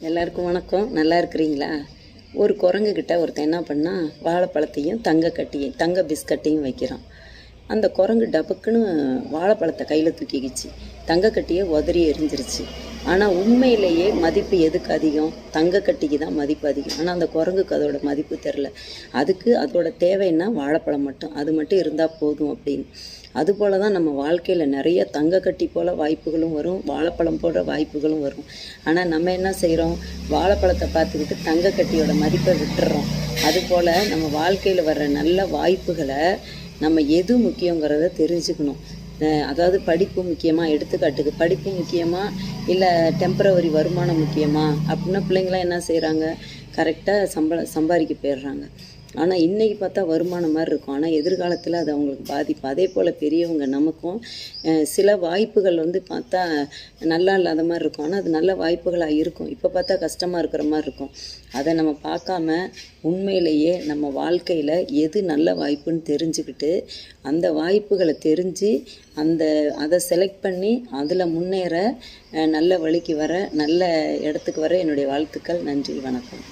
எல்லாருக்கும் வணக்கம். நல்லா இருக்கிறீங்களா? ஒரு குரங்குக்கிட்ட ஒருத்தன் என்ன பண்ணால் வாழைப்பழத்தையும் தங்க பிஸ்கட்டையும் வைக்கிறான். அந்த குரங்கு டபுக்குன்னு வாழைப்பழத்தை கையில் தூக்கிக்கிச்சு, தங்கக்கட்டியை உதறி எரிஞ்சிருச்சு. ஆனால் உண்மையிலேயே மதிப்பு எதுக்கு அதிகம்? தங்கக்கட்டிக்கு தான் மதிப்பு அதிகம். ஆனால் அந்த குரங்குக்கு அதோட மதிப்பு தெரில. அதுக்கு அதோட தேவைன்னா வாழைப்பழம் மட்டும், அது மட்டும் இருந்தால் போதும் அப்படின்னு. அதுபோல் தான் நம்ம வாழ்க்கையில் நிறைய தங்கக்கட்டி போல் வாய்ப்புகளும் வரும், வாழைப்பழம் போன்ற வாய்ப்புகளும் வரும். ஆனால் நம்ம என்ன செய்கிறோம்? வாழைப்பழத்தை பார்த்துக்கிட்டு தங்கக்கட்டியோட மதிப்பை விட்டுறோம். அதுபோல் நம்ம வாழ்க்கையில் வர்ற நல்ல வாய்ப்புகளை நம்ம எது முக்கியங்கிறத தெரிஞ்சுக்கணும். அதாவது படிப்பு முக்கியமாக, எடுத்துக்காட்டுக்கு படிப்பு முக்கியமாக இல்லை டெம்பரவரி வருமானம் முக்கியமாக அப்படின்னா பிள்ளைங்களாம் என்ன செய்கிறாங்க? கரெக்டாக சம்பாதிக்க போயிடுறாங்க. ஆனால் இன்றைக்கி பார்த்தா வருமானம் மாதிரி இருக்கும், ஆனால் எதிர்காலத்தில் அது அவங்களுக்கு பாதிப்பு. அதே போல் பெரியவங்க நமக்கும் சில வாய்ப்புகள் பார்த்தா நல்லா இல்லாத மாதிரி இருக்கும், ஆனால் அது நல்ல வாய்ப்புகளாக இருக்கும். இப்போ பார்த்தா கஷ்டமாக இருக்கிற மாதிரி இருக்கும். அதை நம்ம பார்க்காம உண்மையிலேயே நம்ம வாழ்க்கையில் எது நல்ல வாய்ப்புன்னு தெரிஞ்சுக்கிட்டு அந்த வாய்ப்புகளை தெரிஞ்சு அதை செலக்ட் பண்ணி அதில் முன்னேற நல்ல வழிக்கு வர நல்ல இடத்துக்கு வர என்னுடைய வாழ்த்துக்கள். நன்றி, வணக்கம்.